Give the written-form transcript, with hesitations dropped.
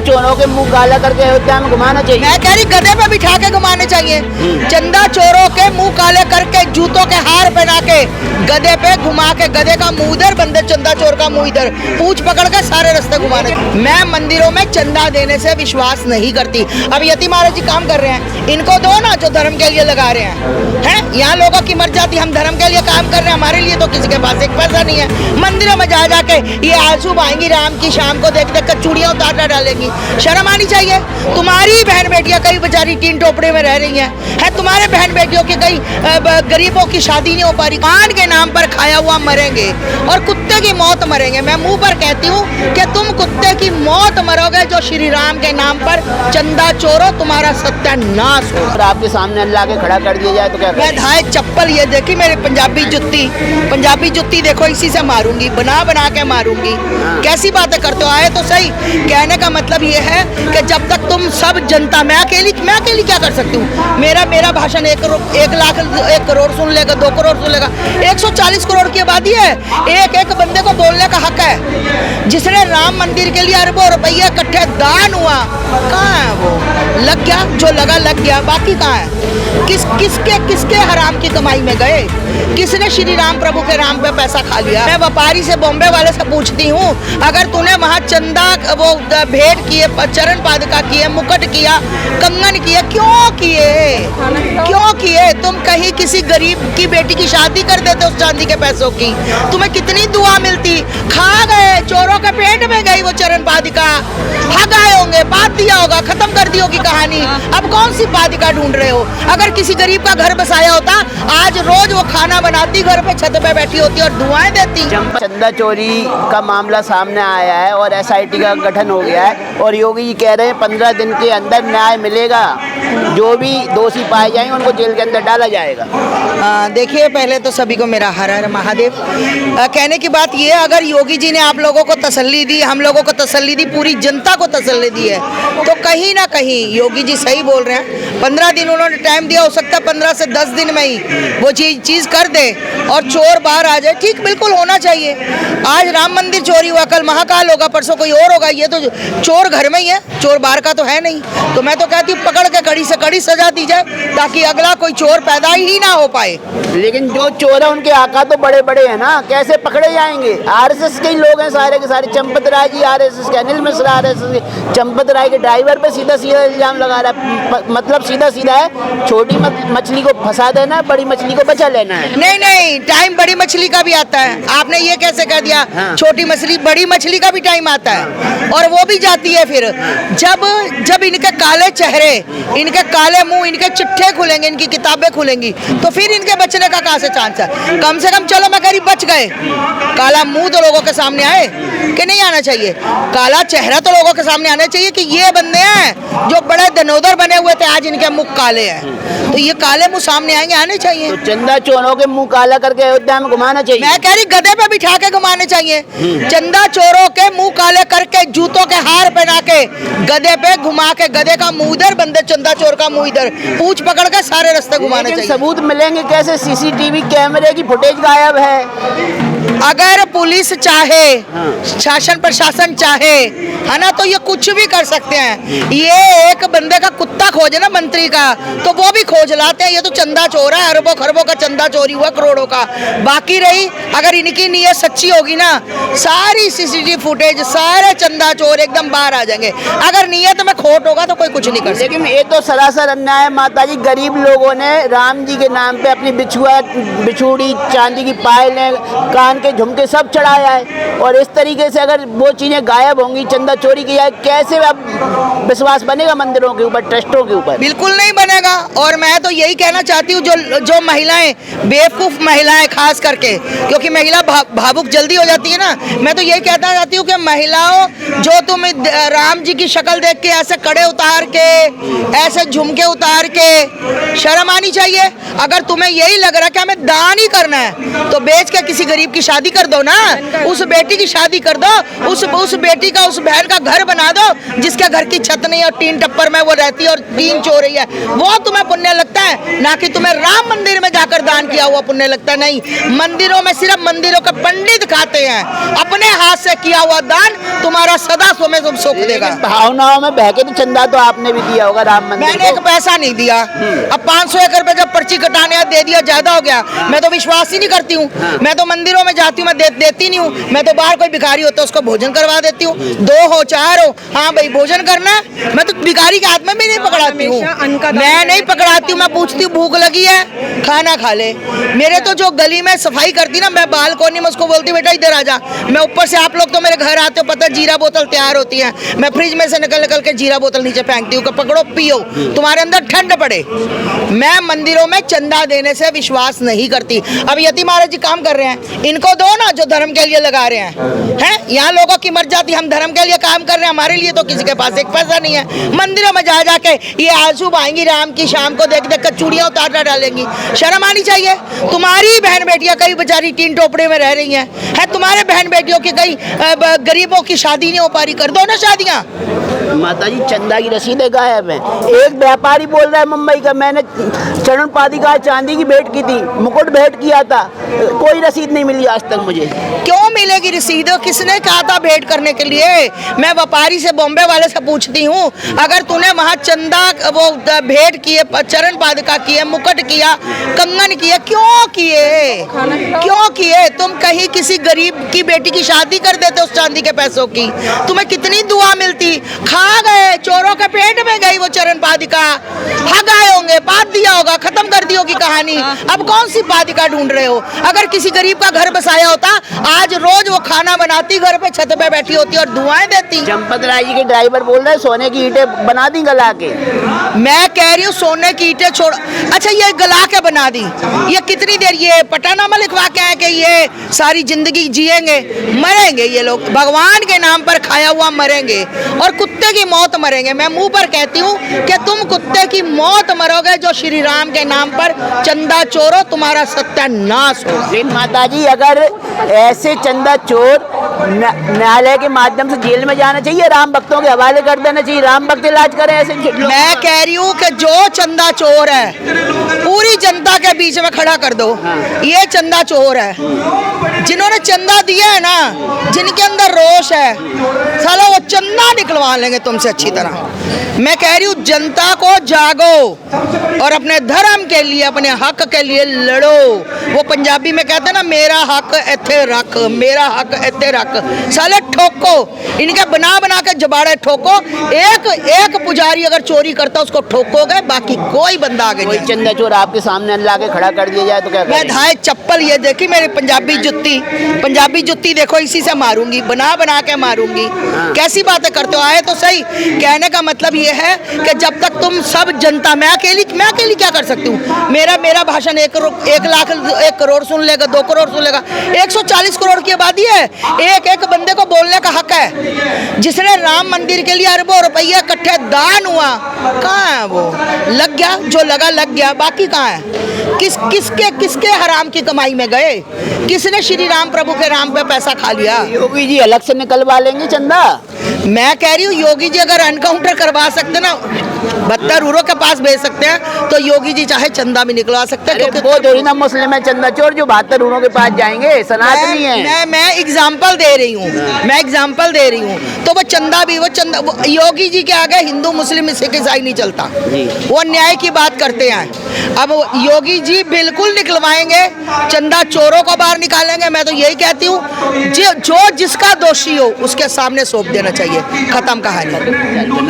चोरों के मुंह काला करके अयोध्या में घुमाना चाहिए। मैं कह रही गधे पे बिठा के घुमाने चाहिए। चंदा चोरों के मुंह काले करके जूतों के हार पहना के गधे पे घुमा के, गधे का मुंह इधर बंदे चंदा चोर का मुंह इधर, पूंछ पकड़ के सारे रास्ते घुमाने। मैं मंदिरों में चंदा देने से विश्वास नहीं करती। अब यति महाराज जी काम कर रहे हैं, इनको दो ना जो धर्म के लिए लगा रहे हैं। यहाँ लोगों की मर जाती, हम धर्म के लिए काम कर रहे हैं, हमारे लिए तो किसी के पास एक पैसा नहीं है। मंदिरों में जा जाके ये आंसू बहाएंगी राम की, शाम को देख देख कर चूड़ियां उतार डालेंगी। शर्म आनी चाहिए। तुम्हारी बहन बेटियां कई बेचारी टीन टोपड़े में रह रही हैं, तुम्हारे बहन बेटियों की कई गरीबों की शादी नहीं हो पा रही। कान के नाम पर खाया हुआ मरेंगे और कुत्ते की मौत मरेंगे। मैं मुंह पर कहती हूँ कि तुम कुत्ते की मौत मरोगे जो श्री राम के नाम पर चंदा चोरो, तुम्हारा सत्यानाश हो। और आपके सामने अल्लाह के खड़ा कर दिया जाए तो क्या? मैं धाए चप्पल ये देखी मेरी पंजाबी जुत्ती देखो, इसी से मारूंगी, बना बना के मारूंगी। कैसी बातें करते हो? आए तो सही। कहने का मतलब ये है कि जब तक तुम सब जनता, मैं अकेली क्या कर सकती हूँ? मेरा भाषण 1 लाख 1 करोड़ सुन लेगा, 2 करोड़ सुन लेगा। 140 करोड़ की आबादी है, एक बंदे को बोलने का हक है। जिसने राम मंदिर के लिए अरबों रुपये इकट्ठे दान हुआ, कहाँ है वो? लग गया, जो लग गया, बाकी कहाँ है? किसके हराम की कमाई में गए? किसने श्री राम प्रभु के राम पे पैसा खा लिया? मैं व्यापारी से, बॉम्बे वाले से पूछती हूँ, अगर तूने वहाँ चंदा वो भेंट किए, चरण पादुका किए, मुकुट किया, कंगन किए, क्यों किए? तुम कहीं किसी गरीब की बेटी की शादी कर देते उस चांदी के पैसों की, तुम्हें कितनी दुआ मिलती। खा गए, चोरों के पेट में गई वो चरण पादुका, भाग गए होंगे, बात दिया होगा, खत्म कर दी होगी कहानी। अब कौन सी पादुका ढूंढ रहे हो? अगर किसी गरीब का घर बसाया होता, आज रोज वो खाना बनाती, घर पे छत पे बैठी होती और दुआएं देती। चंदा चोरी का मामला सामने आया है और SIT का गठन हो गया है और योगी जी कह रहे हैं 15 दिन के अंदर न्याय मिलेगा, जो भी दोषी पाए जाएंगे उनको जेल के अंदर डाला जाएगा। देखिए, पहले तो सभी को मेरा हर हर महादेव। कहने की बात ये, अगर योगी जी ने आप लोगों को तसल्ली दी, हम लोगों को तसल्ली दी, पूरी जनता को तसल्ली दी है, तो कहीं ना कहीं योगी जी सही बोल रहे हैं। 15 दिन उन्होंने टाइम दिया, हो सकता है 15 से 10 दिन में ही वो चीज़ कर दे और चोर बाहर आ जाए। ठीक, बिल्कुल होना चाहिए। आज राम मंदिर चोरी हुआ, कल महाकाल होगा, परसों कोई और होगा। ये तो चोर घर में ही है, चोर बाहर का तो है नहीं। तो मैं तो कहती हूँ पकड़ के कड़ी से कड़ी सजा दी जाए, ताकि अगला कोई चोर पैदा ही ना हो पाए। लेकिन जो चोर है उनके आका तो बड़े बड़े हैं ना, कैसे पकड़े जाएंगे? RSS के ही लोग हैं सारे के सारे। चंपत राय जी RSS के, अनिल मिश्रा RSS के। चंपत राय के ड्राइवर पे सीधा इल्जाम लगा रहा है। मतलब सीधा है, छोटी मछली को फंसा देना है, बड़ी मछली को बचा लेना है। नहीं, टाइम बड़ी मछली का भी आता है। आपने ये कैसे कह दिया? हाँ। छोटी मछली, बड़ी मछली का भी टाइम आता है और वो भी जाती है। फिर जब इनके काले चेहरे, इनके काले मुंह, इनके चिट्ठे खुलेंगे, इनकी किताबें खुलेंगी, तो फिर इनके बचने का कहाँ से चांस है? कम से कम चलो मैं कह रही बच गए, काला मुंह तो लोगों के सामने आए कि नहीं आना चाहिए? काला चेहरा तो लोगों के सामने आना चाहिए कि ये बंदे हैं जो बड़े धनोदर बने हुए थे, आज इनके मुख काले हैं। तो ये काले मुंह सामने आएंगे, आने चाहिए। तो चंदा चोरों के मुंह काला करके अयोध्या में घुमाना चाहिए। मैं कह रही गधे पे बिठा के घुमाने चाहिए। चंदा चोरों के मुंह काले करके जूतों के हार पहना के गधे पे घुमा के, गधे का मुंह इधर, बंदे चंदा चोर का मुंह इधर, पूंछ पकड़ के सारे रास्ते घुमाने चाहिए। सबूत मिलेंगे कैसे? CCTV कैमरे की फुटेज गायब है। अगर पुलिस चाहे, शासन प्रशासन चाहे, है ना, तो ये कुछ भी कर सकते हैं। ये एक बंदे का कुत्ता खोजे ना मंत्री का, तो वो भी खोज लाते हैं। ये तो चंदा चोर है, अरबों खरबों का चंदा चोरी हुआ, करोड़ों का। बाकी रही, अगर इनकी नीयत सच्ची होगी ना, सारी CCTV फुटेज, सारे चंदा चोर एकदम बाहर आ जाएंगे। अगर नीयत में खोट होगा तो कोई कुछ नहीं कर सकता। लेकिन ये तो सरासर अन्याय है माता जी। गरीब लोगों ने राम जी के नाम पे अपनी बिछुड़ी, चांदी की पायलें, कान के झुमके सब चढ़ाया है, और इस तरीके से अगर वो चीजें गायब होंगी, चंदा चोरी की जाए, कैसे अब विश्वास बनेगा मंदिरों के ऊपर, ट्रस्टों के ऊपर? बिल्कुल नहीं बनेगा। और मैं तो यही कहना चाहती हूँ, जो महिलाएं, बेवकूफ महिलाएं खास करके, क्योंकि महिला भावुक जल्दी हो जाती है ना, मैं तो यही कहना चाहती हूँ कि महिलाओं, जो तुम राम जी की शक्ल देख के ऐसे कड़े उतार के, ऐसे झुमके उतार के, शर्म आनी चाहिए। अगर तुम्हें यही लग रहा है कि हमें दान ही करना है, तो बेच के किसी गरीब की शादी कर दो ना, उस बेटी की शादी कर दो, उस बेटी का, उस बहन का घर बना दो, जिसके घर की छत नहीं और टीन टप्पर में वो रहती है और टीन चो रही है, वो तुम्हें पुण्य लगता है, ना कि तुम्हें राम मंदिर में जाकर दान किया हुआ पुण्य लगता है। नहीं, मंदिरों में सिर्फ मंदिरों के पंडित खाते हैं। अपने हाथ से किया हुआ दान तुम्हारा सदा तुम्हें तुम सुख देगा। भावनाओं में बह के तो चंदा तो आपने भी दिया होगा राम मंदिर मैंने एक पैसा नहीं दिया। अब 501 रुपए जब पर्ची कटाने दे दिया, ज्यादा हो गया। मैं तो विश्वास ही नहीं करती हूँ। मैं तो मंदिरों में जाती हूँ, मैं देती नहीं हूँ। मैं तो बाहर कोई भिखारी होता है उसको भोजन करवा देती हूँ, 2 हो 4 हो, हाँ भाई भोजन करना है। मैं तो भिखारी के हाथ में भी नहीं पकड़ाती हूँ, मैं नहीं पकड़ाती हूँ। मैं पूछती हूँ भूख लगी है, खाना खा ले। मेरे तो जो गली में सफाई करती ना, मैं बालकोनी में उसको बोलती बेटा इधर आ जा। मैं ऊपर से, आप लोग तो मेरे घर आते हो, पता जीरा बोतल तैयार होती है, मैं फ्रिज में से निकल के जीरा बोतल नीचे फेंकती हूँ कि पकड़ो पियो, तुम्हारे अंदर ठंड पड़े। मैं मंदिरों में चंदा देने से विश्वास नहीं करती। अब यति महाराज जी काम कर रहे हैं, इनको दो ना जो धर्म के लिए लगा रहे हैं। यहाँ लोगों की मर जाती, हम धर्म के लिए काम कर रहे हैं, हमारे लिए तो किसी के पास एक पैसा नहीं है। मंदिरों में जा जाके ये आंसू बहाएंगी राम की, शाम को देख देख कर चूड़ियां उतार डालेंगी। शर्म आनी चाहिए। तुम्हारी बहन बेटियां कई बेचारी टीन टोपड़े में रह रही हैं, है तुम्हारे बहन बेटियों की कई गरीबों की शादी नहीं हो पा रही, कर दो ना शादियां। माता जी चंदा की रसीदें गायब हैं। एक व्यापारी बोल रहा है मुंबई का, मैंने चरण पादिका चांदी की भेंट की थी, मुकुट भेंट किया था, कोई रसीद नहीं मिली आज तक मुझे। क्यों मिलेगी रसीद? किसने कहा था भेंट करने के लिए? मैं व्यापारी से, बॉम्बे वाले से पूछती हूँ, अगर तूने वहाँ चंदा वो भेंट किए, चरण पादिका किए, मुकुट किया, कंगन किए, क्यों किए? क्यों किए? तुम कहीं किसी गरीब की बेटी की शादी कर देते उस चांदी के पैसों की, तुम्हें कितनी दुआ मिलती। खा गए, चोरों के पेट में गई वो चरण पादिका, हग आए होंगे, बात दिया होगा, खत्म कर दी होगी कहानी। अब कौन सी पादिका ढूंढ रहे हो? अगर किसी गरीब का घर बसाया होता, आज रोज वो खाना बनाती, घर पे छत पे बैठी होती और दुआएं देती। चंपत राय जी के ड्राइवर बोल रहे हैं सोने की ईंटें बना दी गला के। मैं कह रही हूँ सोने की ईंटें छोड़, अच्छा ये गला के बना दी, ये कितनी देर, ये पटानामा लिखवा के है कि ये सारी जिंदगी जिएंगे? मरेंगे ये लोग, भगवान के नाम पर खाया हुआ मरेंगे, और कुत्ते की मौत मरेंगे। मैं मुंह पर कहती हूँ कि तुम कुत्ते की मौत मरोगे जो श्री राम के नाम पर चंदा चोरो, तुम्हारा सत्यानाश हो। लेकिन माता जी अगर ऐसे चंदा चोर न्यायालय के माध्यम से जेल में जाना चाहिए, राम भक्तों के हवाले कर देना चाहिए, राम भक्त इलाज करें ऐसे लोग। मैं कह रही हूँ कि जो चंदा चोर है पूरी जनता के बीच में खड़ा कर दो। ये चंदा चोर है, जिन्होंने चंदा दिया है ना, जिनके अंदर रोष है, साला वो चंदा निकलवा लेंगे तुमसे अच्छी तरह। मैं कह रही हूँ जनता को जागो और अपने धर्म के लिए, अपने हक के लिए लड़ो। वो पंजाबी में कहते हैं ना, मेरा हक इत्थे रख, मेरा हक इत्थे रख। साले ठोको, इनके बना बना के जबाड़े ठोको। एक पुजारी अगर चोरी करता उसको ठोकोगे, बाकी कोई बंदा आगे नहीं। चंदा चोर आपके सामने ला के खड़ा कर दिया जाए तो क्या? मैं धाए चप्पल, ये देखी मेरी पंजाबी जुत्ती देखो, इसी से मारूंगी, बना बना के मारूंगी। कैसी बातें करते हो? आए तो सही। कहने का मतलब ये है कि जब तक तुम सब जनता, मैं अकेली क्या कर सकती हूँ? मेरा भाषण 1 लाख 1 करोड़ सुन लेगा, 2 करोड़ सुन लेगा। 140 करोड़ की आबादी है, एक बंदे को बोलने का हक है। जिसने राम मंदिर के लिए अरबों रुपये इकट्ठे दान हुआ, कहाँ है वो? लग गया, जो लग गया, बाकी कहाँ है? किसके हराम की कमाई में गए? किसने श्री राम प्रभु के नाम पे पैसा खा लिया? योगी जी अलग से निकलवा लेंगे चंदा। मैं कह रही हूँ योगी जी अगर एनकाउंटर करवा सकते ना, 72 के पास भेज सकते हैं, तो योगी जी चाहे चंदा भी निकलवा सकते हैं। क्योंकि वो थोड़ी ना मुस्लिम है चंदा चोर जो 72 के पास जाएंगे, सनातनी है। मैं एग्जाम्पल दे रही हूँ, तो वो चंदा भी, योगी जी के आगे हिंदू मुस्लिम सिख ईसाई नहीं चलता, वो न्याय की बात करते हैं। अब योगी जी बिल्कुल निकलवाएंगे, चंदा चोरों को बाहर निकालेंगे। मैं तो यही कहती हूँ, जो जिसका दोषी हो उसके सामने सौंप देना चाहिए, खत्म कहानी।